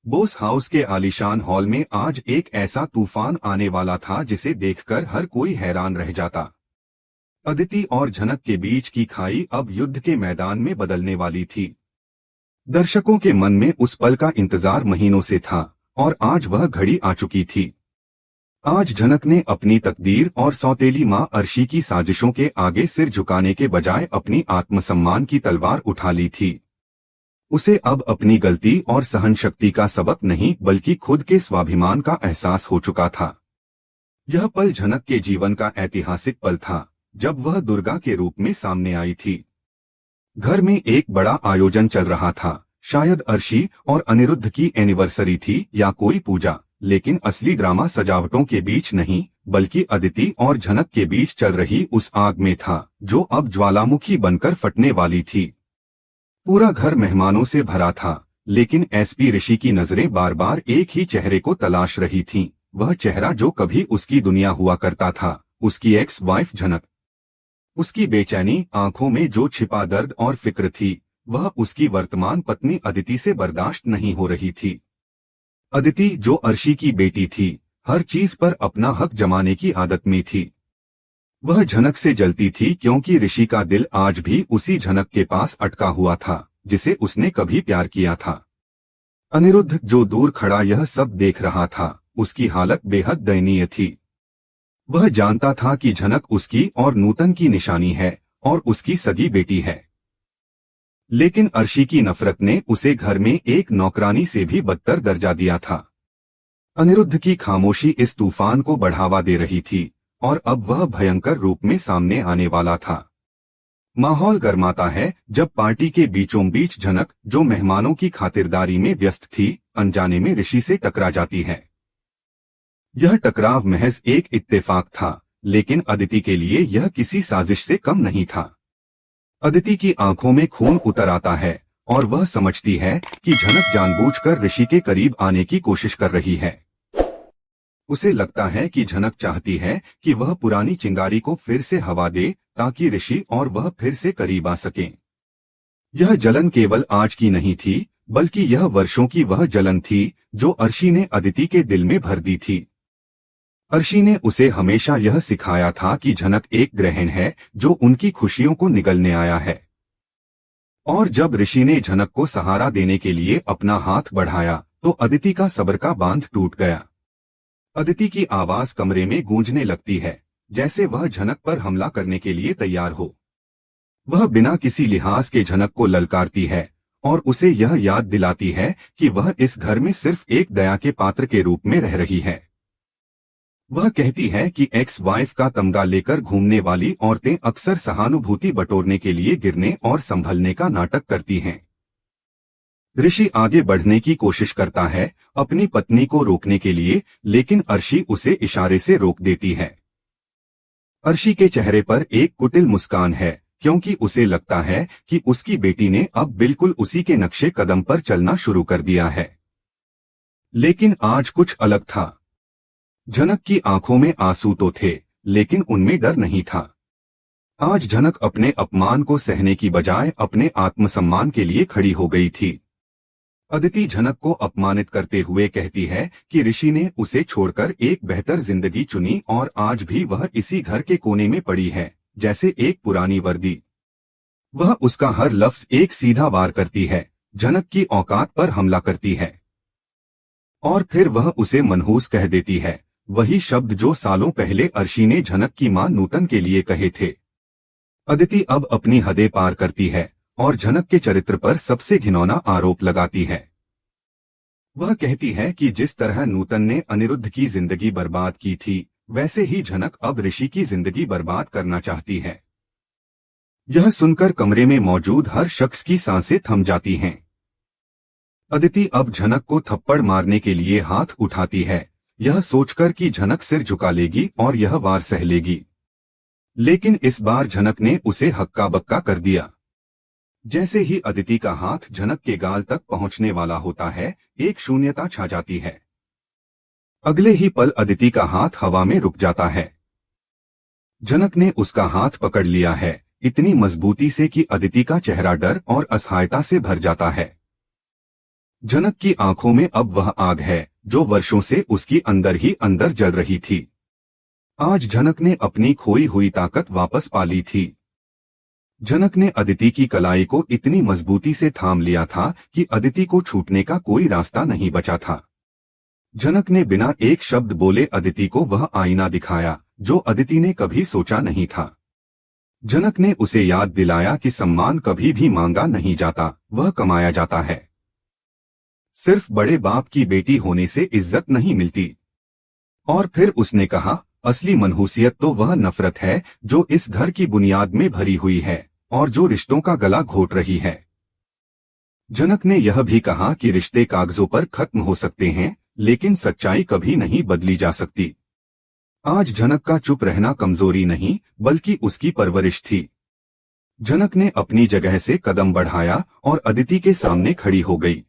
Bose house के आलीशान hall में आज एक ऐसा तूफान आने वाला था जिसे देखकर हर कोई हैरान रह जाता। अदिति और झनक के बीच की खाई अब युद्ध के मैदान में बदलने वाली थी। दर्शकों के मन में उस पल का इंतजार महीनों से था और आज वह घड़ी आ चुकी थी। आज झनक ने अपनी तकदीर और सौतेली मां अर्शी की साजिशों के आगे सिर झुकाने के बजाय अपनी आत्मसम्मान की तलवार उठा ली थी। उसे अब अपनी गलती और सहनशक्ति का सबक नहीं बल्कि खुद के स्वाभिमान का एहसास हो चुका था। यह पल झनक के जीवन का ऐतिहासिक पल था जब वह दुर्गा के रूप में सामने आई थी। घर में एक बड़ा आयोजन चल रहा था, शायद अर्शी और अनिरुद्ध की एनिवर्सरी थी या कोई पूजा, लेकिन असली ड्रामा सजावटों के बीच नहीं बल्कि अदिति और झनक के बीच चल रही उस आग में था जो अब ज्वालामुखी बनकर फटने वाली थी। पूरा घर मेहमानों से भरा था, लेकिन एसपी ऋषि की नजरें बार बार एक ही चेहरे को तलाश रही थीं, वह चेहरा जो कभी उसकी दुनिया हुआ करता था, उसकी एक्स वाइफ झनक। उसकी बेचैनी आंखों में जो छिपा दर्द और फिक्र थी, वह उसकी वर्तमान पत्नी अदिति से बर्दाश्त नहीं हो रही थी। अदिति जो अर्शी की बेटी थी, हर चीज पर अपना हक जमाने की आदत में थी। वह झनक से जलती थी क्योंकि ऋषि का दिल आज भी उसी झनक के पास अटका हुआ था जिसे उसने कभी प्यार किया था। अनिरुद्ध जो दूर खड़ा यह सब देख रहा था, उसकी हालत बेहद दयनीय थी। वह जानता था कि झनक उसकी और नूतन की निशानी है और उसकी सगी बेटी है, लेकिन अर्शी की नफरत ने उसे घर में एक नौकरानी से भी बदतर दर्जा दिया था। अनिरुद्ध की खामोशी इस तूफान को बढ़ावा दे रही थी और अब वह भयंकर रूप में सामने आने वाला था। माहौल गर्माता है जब पार्टी के बीचों बीच झनक, जो मेहमानों की खातिरदारी में व्यस्त थी, अनजाने में ऋषि से टकरा जाती है। यह टकराव महज एक इत्तेफाक था, लेकिन अदिति के लिए यह किसी साजिश से कम नहीं था। अदिति की आंखों में खून उतर आता है और वह समझती है कि झनक जानबूझकर ऋषि के करीब आने की कोशिश कर रही है। उसे लगता है कि झनक चाहती है कि वह पुरानी चिंगारी को फिर से हवा दे ताकि ऋषि और वह फिर से करीब आ सकें। यह जलन केवल आज की नहीं थी बल्कि यह वर्षों की वह जलन थी जो अर्शी ने अदिति के दिल में भर दी थी। अर्शी ने उसे हमेशा यह सिखाया था कि झनक एक ग्रहण है जो उनकी खुशियों को निगलने आया है। और जब ऋषि ने झनक को सहारा देने के लिए अपना हाथ बढ़ाया तो अदिति का सब्र का बांध टूट गया। अदिति की आवाज कमरे में गूंजने लगती है, जैसे वह झनक पर हमला करने के लिए तैयार हो। वह बिना किसी लिहाज के झनक को ललकारती है और उसे यह याद दिलाती है कि वह इस घर में सिर्फ एक दया के पात्र के रूप में रह रही है। वह कहती है कि एक्स वाइफ का तमगा लेकर घूमने वाली औरतें अक्सर सहानुभूति बटोरने के लिए गिरने और संभलने का नाटक करती हैं। ऋषि आगे बढ़ने की कोशिश करता है अपनी पत्नी को रोकने के लिए, लेकिन अर्शी उसे इशारे से रोक देती है। अर्शी के चेहरे पर एक कुटिल मुस्कान है क्योंकि उसे लगता है कि उसकी बेटी ने अब बिल्कुल उसी के नक्शे कदम पर चलना शुरू कर दिया है। लेकिन आज कुछ अलग था। झनक की आंखों में आंसू तो थे, लेकिन उनमें डर नहीं था। आज झनक अपने अपमान को सहने की बजाय अपने आत्मसम्मान के लिए खड़ी हो गई थी। अदिति झनक को अपमानित करते हुए कहती है कि ऋषि ने उसे छोड़कर एक बेहतर जिंदगी चुनी और आज भी वह इसी घर के कोने में पड़ी है, जैसे एक पुरानी वर्दी। वह उसका हर लफ्ज एक सीधा वार करती है, झनक की औकात पर हमला करती है। और फिर वह उसे मनहूस कह देती है, वही शब्द जो सालों पहले अर्शी ने झनक की मां नूतन के लिए कहे थे। अदिति अब अपनी हदें पार करती है और झनक के चरित्र पर सबसे घिनौना आरोप लगाती है। वह कहती है कि जिस तरह नूतन ने अनिरुद्ध की जिंदगी बर्बाद की थी, वैसे ही झनक अब ऋषि की जिंदगी बर्बाद करना चाहती है। यह सुनकर कमरे में मौजूद हर शख्स की सांसें थम जाती हैं। अदिति अब झनक को थप्पड़ मारने के लिए हाथ उठाती है, यह सोचकर कि झनक सिर झुका लेगी और यह वार सह लेगी। लेकिन इस बार झनक ने उसे हक्का बक्का कर दिया। जैसे ही अदिति का हाथ झनक के गाल तक पहुंचने वाला होता है, एक शून्यता छा जाती है। अगले ही पल अदिति का हाथ हवा में रुक जाता है। झनक ने उसका हाथ पकड़ लिया है, इतनी मजबूती से कि अदिति का चेहरा डर और असहायता से भर जाता है। जनक की आंखों में अब वह आग है जो वर्षों से उसकी अंदर ही अंदर जल रही थी। आज जनक ने अपनी खोई हुई ताकत वापस पा ली थी। जनक ने अदिति की कलाई को इतनी मजबूती से थाम लिया था कि अदिति को छूटने का कोई रास्ता नहीं बचा था। जनक ने बिना एक शब्द बोले अदिति को वह आईना दिखाया जो अदिति ने कभी सोचा नहीं था। जनक ने उसे याद दिलाया कि सम्मान कभी भी मांगा नहीं जाता, वह कमाया जाता है। सिर्फ बड़े बाप की बेटी होने से इज्जत नहीं मिलती। और फिर उसने कहा, असली मनहूसियत तो वह नफरत है जो इस घर की बुनियाद में भरी हुई है और जो रिश्तों का गला घोट रही है। जनक ने यह भी कहा कि रिश्ते कागजों पर खत्म हो सकते हैं, लेकिन सच्चाई कभी नहीं बदली जा सकती। आज जनक का चुप रहना कमजोरी नहीं बल्कि उसकी परवरिश थी। जनक ने अपनी जगह से कदम बढ़ाया और अदिति के सामने खड़ी हो गई।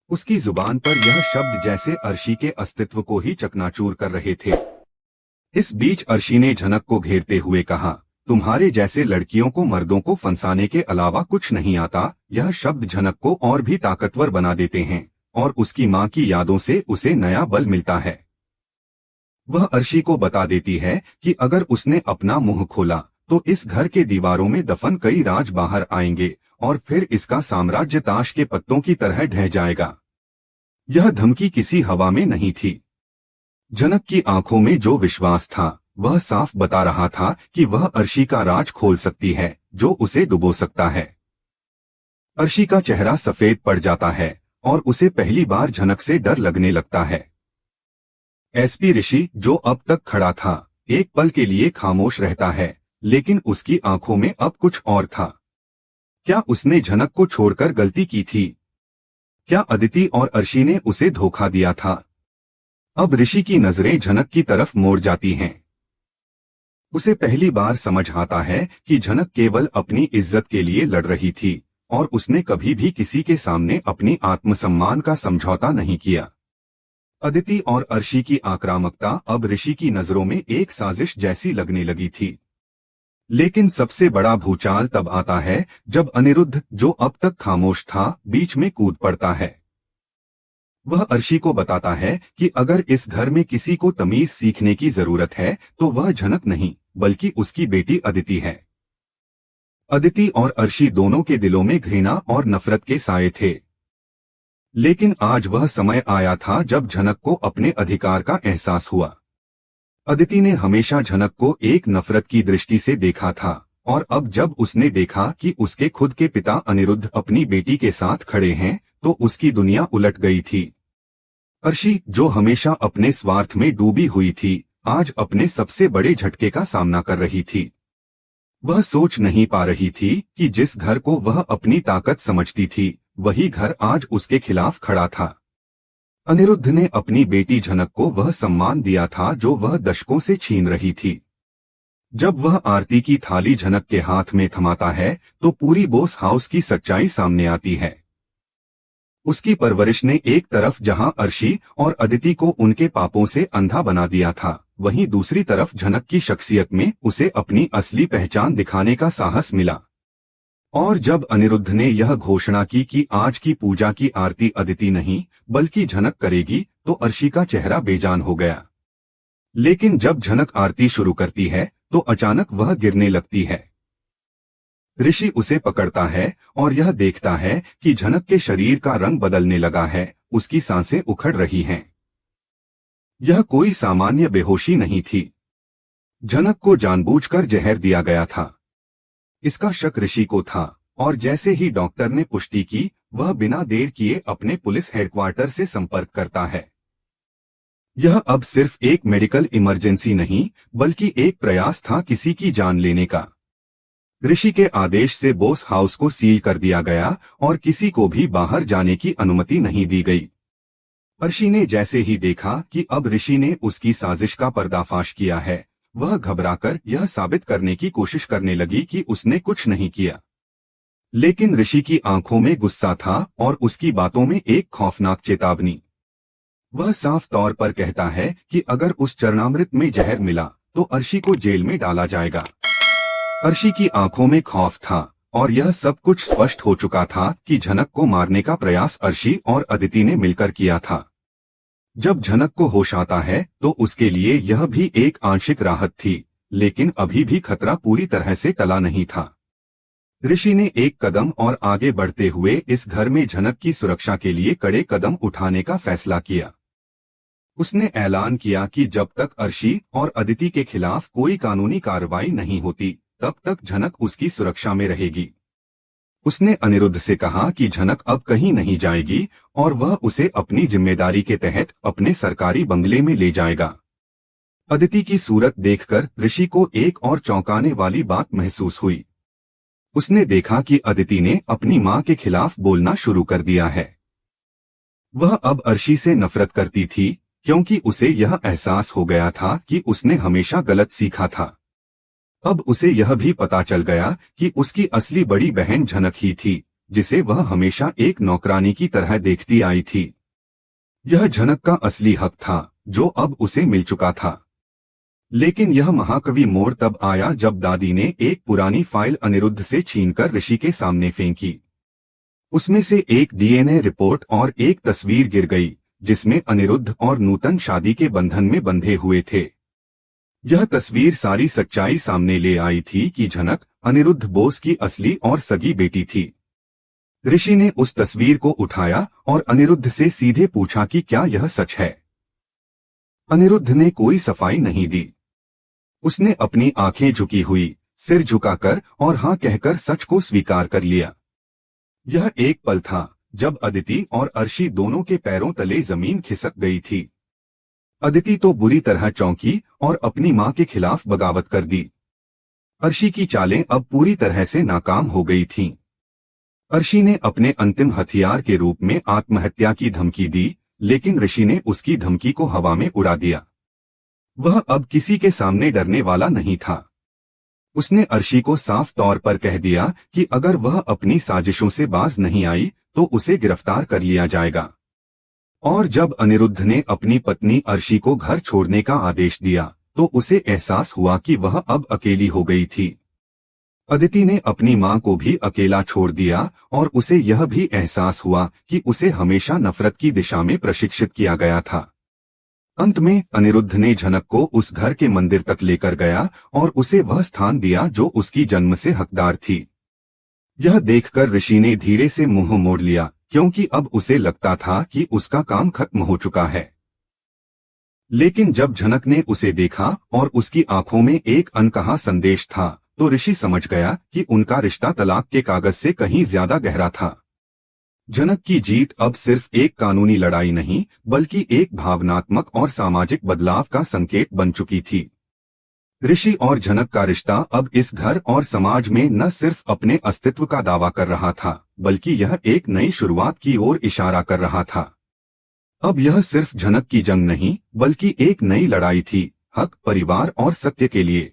उसकी जुबान पर यह शब्द जैसे अर्शी के अस्तित्व को ही चकनाचूर कर रहे थे। इस बीच अर्शी ने जनक को घेरते हुए कहा, तुम्हारे जैसे लड़कियों को मर्दों को फंसाने के अलावा कुछ नहीं आता। यह शब्द जनक को और भी ताकतवर बना देते हैं और उसकी मां की यादों से उसे नया बल मिलता है। वह अर्शी को बता देती है कि अगर उसने अपना मुंह खोला तो इस घर के दीवारों में दफन कई राज बाहर आएंगे और फिर इसका साम्राज्य ताश के पत्तों की तरह ढह जाएगा। यह धमकी किसी हवा में नहीं थी। जनक की आंखों में जो विश्वास था वह साफ बता रहा था कि वह अर्शी का राज खोल सकती है जो उसे डुबो सकता है। अर्शी का चेहरा सफेद पड़ जाता है और उसे पहली बार जनक से डर लगने लगता है। एसपी ऋषि, जो अब तक खड़ा था, एक पल के लिए खामोश रहता है, लेकिन उसकी आंखों में अब कुछ और था। क्या उसने जनक को छोड़कर गलती की थी? क्या अदिति और अर्शी ने उसे धोखा दिया था? अब ऋषि की नजरें जनक की तरफ मोड़ जाती हैं। उसे पहली बार समझ आता है कि जनक केवल अपनी इज्जत के लिए लड़ रही थी और उसने कभी भी किसी के सामने अपनी आत्मसम्मान का समझौता नहीं किया। अदिति और अर्शी की आक्रामकता अब ऋषि की नजरों में एक साजिश जैसी लगने लगी थी। लेकिन सबसे बड़ा भूचाल तब आता है जब अनिरुद्ध, जो अब तक खामोश था, बीच में कूद पड़ता है। वह अर्शी को बताता है कि अगर इस घर में किसी को तमीज सीखने की जरूरत है तो वह जनक नहीं बल्कि उसकी बेटी अदिति है। अदिति और अर्शी दोनों के दिलों में घृणा और नफरत के साए थे। लेकिन आज वह समय आया था जब जनक को अपने अधिकार का एहसास हुआ। अदिति ने हमेशा जनक को एक नफरत की दृष्टि से देखा था और अब जब उसने देखा कि उसके खुद के पिता अनिरुद्ध अपनी बेटी के साथ खड़े हैं तो उसकी दुनिया उलट गई थी। अर्शी, जो हमेशा अपने स्वार्थ में डूबी हुई थी, आज अपने सबसे बड़े झटके का सामना कर रही थी। वह सोच नहीं पा रही थी कि जिस घर को वह अपनी ताकत समझती थी वही घर आज उसके खिलाफ खड़ा था। अनिरुद्ध ने अपनी बेटी जनक को वह सम्मान दिया था जो वह दशकों से छीन रही थी। जब वह आरती की थाली जनक के हाथ में थमाता है तो पूरी बोस हाउस की सच्चाई सामने आती है। उसकी परवरिश ने एक तरफ जहां अर्शी और अदिति को उनके पापों से अंधा बना दिया था, वहीं दूसरी तरफ जनक की शख्सियत में उसे अपनी असली पहचान दिखाने का साहस मिला। और जब अनिरुद्ध ने यह घोषणा की कि आज की पूजा की आरती अदिति नहीं बल्कि जनक करेगी तो अर्शी का चेहरा बेजान हो गया। लेकिन जब जनक आरती शुरू करती है तो अचानक वह गिरने लगती है। ऋषि उसे पकड़ता है और यह देखता है कि जनक के शरीर का रंग बदलने लगा है, उसकी सांसें उखड़ रही हैं। यह कोई सामान्य बेहोशी नहीं थी। जनक को जानबूझकर जहर दिया गया था। इसका शक ऋषि को था और जैसे ही डॉक्टर ने पुष्टि की वह बिना देर किए अपने पुलिस हेडक्वार्टर से संपर्क करता है। यह अब सिर्फ एक मेडिकल इमरजेंसी नहीं बल्कि एक प्रयास था किसी की जान लेने का। ऋषि के आदेश से बोस हाउस को सील कर दिया गया और किसी को भी बाहर जाने की अनुमति नहीं दी गई। अर्शी ने जैसे ही देखा कि अब ऋषि ने उसकी साजिश का पर्दाफाश किया है, वह घबराकर यह साबित करने की कोशिश करने लगी कि उसने कुछ नहीं किया। लेकिन ऋषि की आंखों में गुस्सा था और उसकी बातों में एक खौफनाक चेतावनी। वह साफ तौर पर कहता है कि अगर उस चरणामृत में जहर मिला तो अर्शी को जेल में डाला जाएगा। अर्शी की आंखों में खौफ था और यह सब कुछ स्पष्ट हो चुका था कि झनक को मारने का प्रयास अर्शी और अदिति ने मिलकर किया था। जब झनक को होश आता है तो उसके लिए यह भी एक आंशिक राहत थी, लेकिन अभी भी खतरा पूरी तरह से टला नहीं था। ऋषि ने एक कदम और आगे बढ़ते हुए इस घर में झनक की सुरक्षा के लिए कड़े कदम उठाने का फैसला किया। उसने ऐलान किया कि जब तक अर्शी और अदिति के खिलाफ कोई कानूनी कार्रवाई नहीं होती, तब तक झनक उसकी सुरक्षा में रहेगी। उसने अनिरुद्ध से कहा कि झनक अब कहीं नहीं जाएगी और वह उसे अपनी जिम्मेदारी के तहत अपने सरकारी बंगले में ले जाएगा। अदिति की सूरत देखकर ऋषि को एक और चौंकाने वाली बात महसूस हुई। उसने देखा कि अदिति ने अपनी मां के खिलाफ बोलना शुरू कर दिया है। वह अब अर्शी से नफरत करती थी, क्योंकि उसे यह एहसास हो गया था कि उसने हमेशा गलत सीखा था। अब उसे यह भी पता चल गया कि उसकी असली बड़ी बहन झनक ही थी, जिसे वह हमेशा एक नौकरानी की तरह देखती आई थी। यह झनक का असली हक था, जो अब उसे मिल चुका था। लेकिन यह महाकवि मोड़ तब आया जब दादी ने एक पुरानी फाइल अनिरुद्ध से छीनकर ऋषि के सामने फेंकी। उसमें से एक डीएनए रिपोर्ट और एक तस्वीर गिर गई, जिसमें अनिरुद्ध और नूतन शादी के बंधन में बंधे हुए थे। यह तस्वीर सारी सच्चाई सामने ले आई थी कि झनक अनिरुद्ध बोस की असली और सगी बेटी थी। ऋषि ने उस तस्वीर को उठाया और अनिरुद्ध से सीधे पूछा कि क्या यह सच है। अनिरुद्ध ने कोई सफाई नहीं दी। उसने अपनी आंखें झुकी हुई, सिर झुकाकर और हां कहकर सच को स्वीकार कर लिया। यह एक पल था जब अदिति और अर्शी दोनों के पैरों तले जमीन खिसक गई थी। अदिति तो बुरी तरह चौंकी और अपनी मां के खिलाफ बगावत कर दी। अर्शी की चालें अब पूरी तरह से नाकाम हो गई थीं। अर्शी ने अपने अंतिम हथियार के रूप में आत्महत्या की धमकी दी, लेकिन ऋषि ने उसकी धमकी को हवा में उड़ा दिया। वह अब किसी के सामने डरने वाला नहीं था। उसने अर्शी को साफ तौर पर कह दिया कि अगर वह अपनी साजिशों से बाज नहीं आई तो उसे गिरफ्तार कर लिया जाएगा। और जब अनिरुद्ध ने अपनी पत्नी अर्शी को घर छोड़ने का आदेश दिया तो उसे एहसास हुआ कि वह अब अकेली हो गई थी। अदिति ने अपनी मां को भी अकेला छोड़ दिया और उसे यह भी एहसास हुआ कि उसे हमेशा नफरत की दिशा में प्रशिक्षित किया गया था। अंत में अनिरुद्ध ने झनक को उस घर के मंदिर तक लेकर गया और उसे वह स्थान दिया जो उसकी जन्म से हकदार थी। यह देखकर ऋषि ने धीरे से मुंह मोड़ लिया, क्योंकि अब उसे लगता था कि उसका काम खत्म हो चुका है। लेकिन जब झनक ने उसे देखा और उसकी आंखों में एक अनकहा संदेश था, तो ऋषि समझ गया कि उनका रिश्ता तलाक के कागज से कहीं ज्यादा गहरा था। झनक की जीत अब सिर्फ एक कानूनी लड़ाई नहीं, बल्कि एक भावनात्मक और सामाजिक बदलाव का संकेत बन चुकी थी। ऋषि और झनक का रिश्ता अब इस घर और समाज में न सिर्फ अपने अस्तित्व का दावा कर रहा था, बल्कि यह एक नई शुरुआत की ओर इशारा कर रहा था। अब यह सिर्फ झनक की जंग नहीं, बल्कि एक नई लड़ाई थी, हक, परिवार और सत्य के लिए।